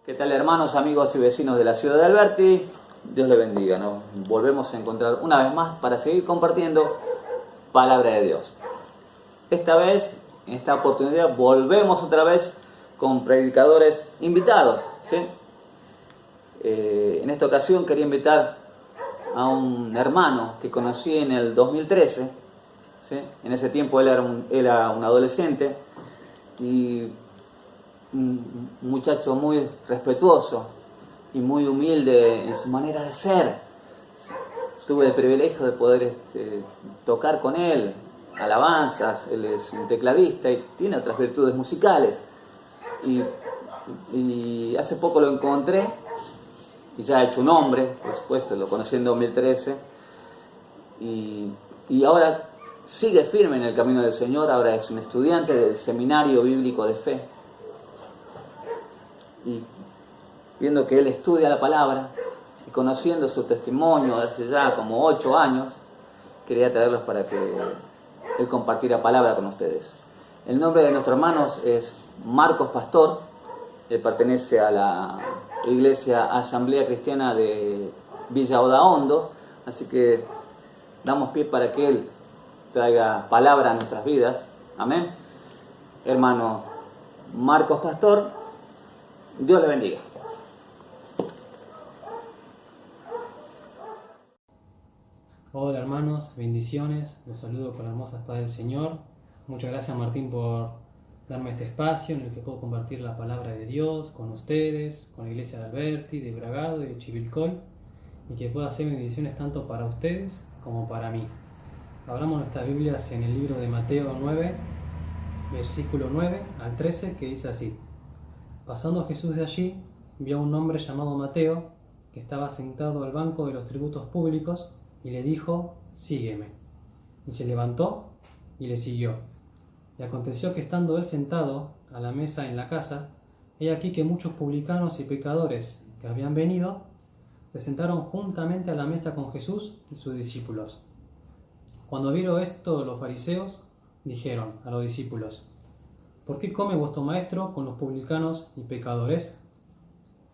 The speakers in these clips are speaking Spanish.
¿Qué tal, hermanos, amigos y vecinos de la ciudad de Alberti? Dios le bendiga. Nos volvemos a encontrar una vez más para seguir compartiendo palabra de Dios. Esta vez, en esta oportunidad, volvemos otra vez con predicadores invitados, ¿sí? En esta ocasión quería invitar a un hermano que conocí en el 2013, ¿sí? En ese tiempo él era un adolescente y un muchacho muy respetuoso y muy humilde en su manera de ser. Tuve el privilegio de poder tocar con él alabanzas. Él es un tecladista y tiene otras virtudes musicales. Y hace poco lo encontré y ya ha hecho un nombre, por supuesto, lo conocí en 2013 y ahora sigue firme en el camino del Señor. Ahora es un estudiante del Seminario Bíblico de Fe. Y viendo que él estudia la palabra y conociendo su testimonio hace ya como 8 años, quería traerlos para que él compartiera palabra con ustedes. El nombre de nuestro hermano es Marcos Pastor. Él pertenece a la Iglesia Asamblea Cristiana de Villa Odaondo, así que damos pie para que él traiga palabra a nuestras vidas. Amén. Hermano Marcos Pastor, Dios le bendiga. Hola hermanos, bendiciones, los saludo con la hermosa paz del Señor. Muchas gracias Martín por darme este espacio en el que puedo compartir la palabra de Dios con ustedes, con la iglesia de Alberti, de Bragado y de Chivilcoy, y que pueda hacer bendiciones tanto para ustedes como para mí. Abramos nuestras Biblias en el libro de Mateo 9, versículo 9 al 13, que dice así: Pasando Jesús de allí, vio a un hombre llamado Mateo, que estaba sentado al banco de los tributos públicos, y le dijo: sígueme. Y se levantó y le siguió. Y aconteció que estando él sentado a la mesa en la casa, he aquí que muchos publicanos y pecadores que habían venido se sentaron juntamente a la mesa con Jesús y sus discípulos. Cuando vieron esto los fariseos, dijeron a los discípulos: ¿por qué come vuestro maestro con los publicanos y pecadores?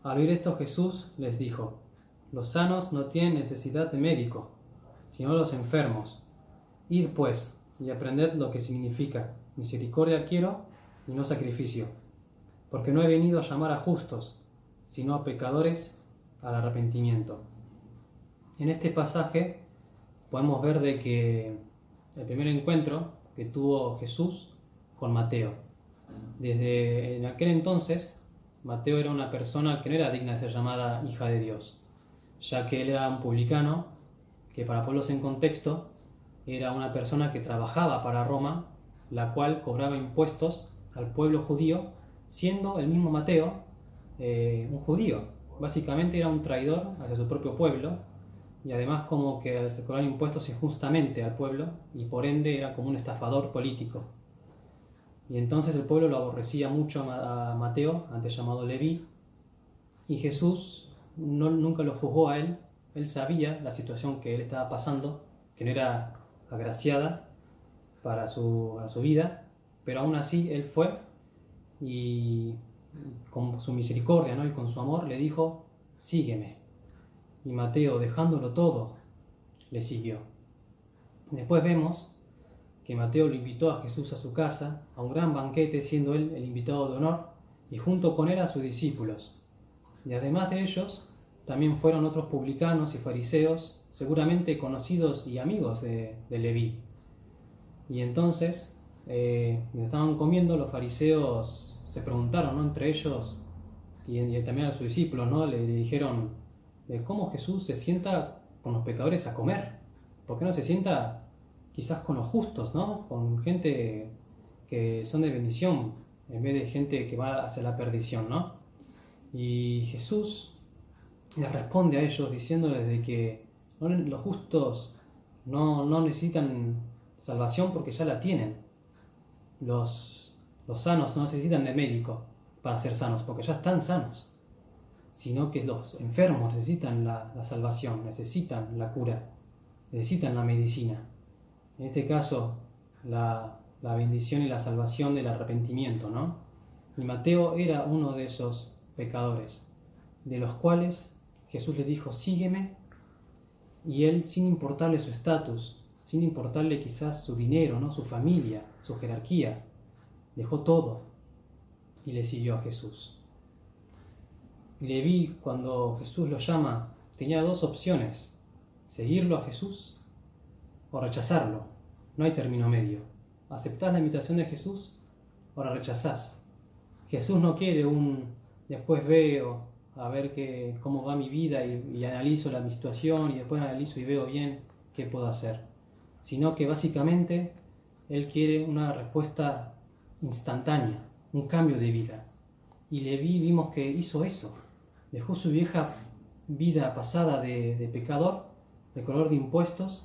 Al oír esto Jesús les dijo: los sanos no tienen necesidad de médico, sino los enfermos. Id pues y aprended lo que significa: misericordia quiero y no sacrificio, porque no he venido a llamar a justos, sino a pecadores al arrepentimiento. En este pasaje podemos ver de que el primer encuentro que tuvo Jesús con Mateo. Desde en aquel entonces, Mateo era una persona que no era digna de ser llamada hija de Dios, ya que él era un publicano, que para ponerlos en contexto, era una persona que trabajaba para Roma, la cual cobraba impuestos al pueblo judío, siendo el mismo Mateo un judío. Básicamente era un traidor hacia su propio pueblo, y además como que al cobrar impuestos injustamente al pueblo, y por ende era como un estafador político. Y entonces el pueblo lo aborrecía mucho a Mateo, antes llamado Leví, y Jesús nunca lo juzgó a él. Él sabía la situación que él estaba pasando, que no era agraciada para su vida, pero aún así él fue y con su misericordia, ¿no? Y con su amor le dijo: sígueme. Y Mateo, dejándolo todo, le siguió. Después vemos que Mateo lo invitó a Jesús a su casa, a un gran banquete, siendo él el invitado de honor, y junto con él a sus discípulos. Y además de ellos, también fueron otros publicanos y fariseos, seguramente conocidos y amigos de Leví. Y entonces, mientras estaban comiendo, los fariseos se preguntaron, ¿no?, entre ellos, y también a sus discípulos, ¿no?, le dijeron de cómo Jesús se sienta con los pecadores a comer. ¿Por qué no se sienta quizás con los justos, ¿no?, con gente que son de bendición, en vez de gente que va hacia la perdición, ¿no? Y Jesús les responde a ellos diciéndoles de que los justos no necesitan salvación porque ya la tienen. Los sanos no necesitan de médico para ser sanos porque ya están sanos, sino que los enfermos necesitan la salvación, necesitan la cura, necesitan la medicina. En este caso, la bendición y la salvación del arrepentimiento, ¿no? Y Mateo era uno de esos pecadores, de los cuales Jesús le dijo, sígueme, y él, sin importarle su estatus, sin importarle quizás su dinero, ¿no? Su familia, su jerarquía, dejó todo y le siguió a Jesús. Leví, cuando Jesús lo llama, tenía dos opciones: seguirlo a Jesús o rechazarlo. No hay término medio. ¿Aceptás la invitación de Jesús o la rechazás? Jesús no quiere después veo a ver cómo va mi vida y analizo mi situación y después analizo y veo bien qué puedo hacer, sino que básicamente Él quiere una respuesta instantánea, un cambio de vida. Y Leví vimos que hizo eso, dejó su vieja vida pasada de pecador, de cobrador de impuestos,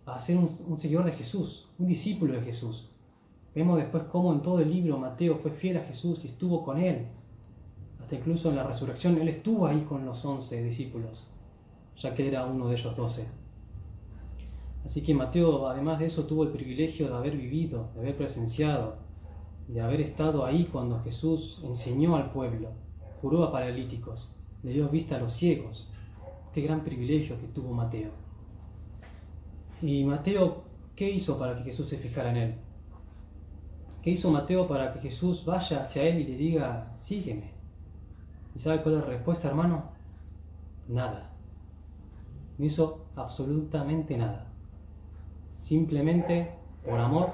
a ser un seguidor de Jesús, un discípulo de Jesús. Vemos después cómo en todo el libro Mateo fue fiel a Jesús y estuvo con Él. Hasta incluso en la resurrección Él estuvo ahí con los 11 discípulos, ya que Él era uno de ellos 12. Así que Mateo, además de eso, tuvo el privilegio de haber vivido, de haber presenciado, de haber estado ahí cuando Jesús enseñó al pueblo, curó a paralíticos, le dio vista a los ciegos. Qué gran privilegio que tuvo Mateo. Y Mateo, ¿qué hizo para que Jesús se fijara en él? ¿Qué hizo Mateo para que Jesús vaya hacia él y le diga, sígueme? ¿Y sabe cuál es la respuesta, hermano? Nada. No hizo absolutamente nada. Simplemente por amor,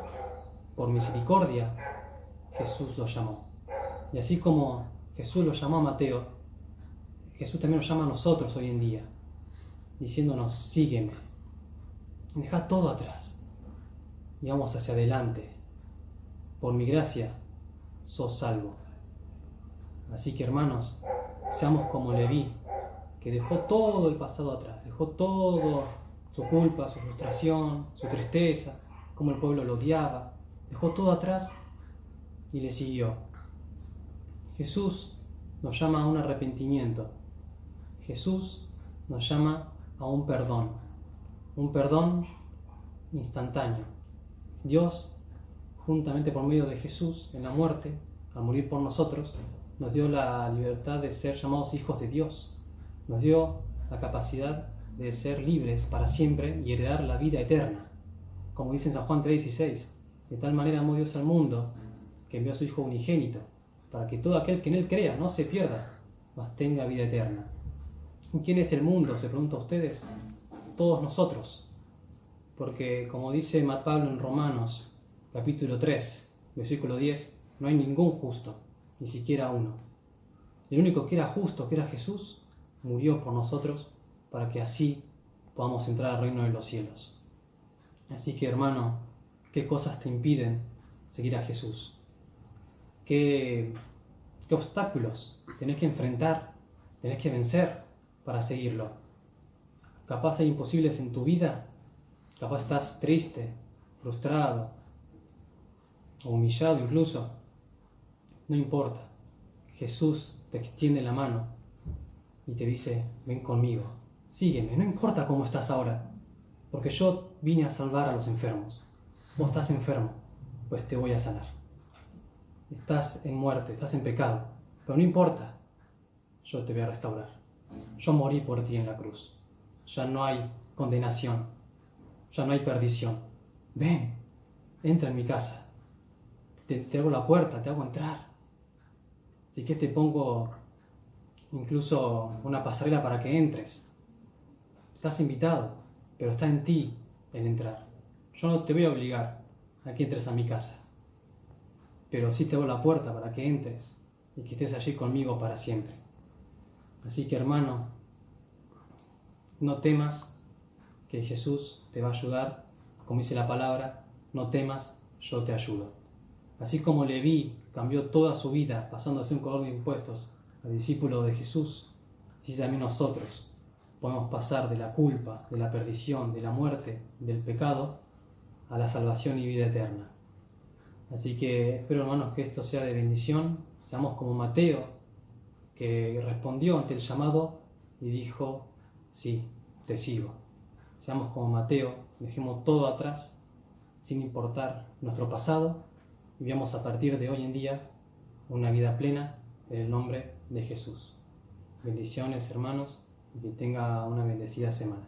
por misericordia, Jesús lo llamó. Y así como Jesús lo llamó a Mateo, Jesús también nos llama a nosotros hoy en día, diciéndonos, sígueme. Deja todo atrás y vamos hacia adelante. Por mi gracia, sos salvo. Así que, hermanos, seamos como Leví, que dejó todo el pasado atrás, dejó todo, su culpa, su frustración, su tristeza, cómo el pueblo lo odiaba, dejó todo atrás y le siguió. Jesús nos llama a un arrepentimiento. Jesús nos llama a un perdón instantáneo. Dios, juntamente por medio de Jesús en la muerte, al morir por nosotros, nos dio la libertad de ser llamados hijos de Dios. Nos dio la capacidad de ser libres para siempre y heredar la vida eterna. Como dice en San Juan 3:16, de tal manera amó Dios al mundo que envió a su Hijo unigénito, para que todo aquel que en Él crea no se pierda, mas tenga vida eterna. ¿Y quién es el mundo? Se pregunta a ustedes. Todos nosotros. Porque como dice Pablo en Romanos, capítulo 3, versículo 10, no hay ningún justo, ni siquiera uno. El único que era justo, que era Jesús, murió por nosotros para que así podamos entrar al reino de los cielos. Así que, hermano, ¿qué cosas te impiden seguir a Jesús? ¿Qué obstáculos tenés que enfrentar, tenés que vencer para seguirlo? Capaz hay imposibles en tu vida, capaz estás triste, frustrado, o humillado incluso. No importa, Jesús te extiende la mano y te dice, ven conmigo, sígueme, no importa cómo estás ahora, porque yo vine a salvar a los enfermos. Vos estás enfermo, pues te voy a sanar. Estás en muerte, estás en pecado, pero no importa, yo te voy a restaurar. Yo morí por ti en la cruz. Ya no hay condenación, ya no hay perdición. Ven, entra en mi casa. Te abro la puerta, te hago entrar. Así que te pongo incluso una pasarela para que entres. Estás invitado, pero está en ti el entrar. Yo no te voy a obligar a que entres a mi casa, pero sí te abro la puerta para que entres y que estés allí conmigo para siempre. Así que, hermano, no temas, que Jesús te va a ayudar. Como dice la palabra, no temas, yo te ayudo. Así como Leví cambió toda su vida pasando de ser un cobrador de impuestos a discípulo de Jesús, así también nosotros podemos pasar de la culpa, de la perdición, de la muerte, del pecado, a la salvación y vida eterna. Así que espero, hermanos, que esto sea de bendición. Seamos como Mateo, que respondió ante el llamado y dijo, sí, te sigo. Seamos como Mateo, dejemos todo atrás, sin importar nuestro pasado, y vivamos a partir de hoy en día una vida plena en el nombre de Jesús. Bendiciones, hermanos, y que tenga una bendecida semana.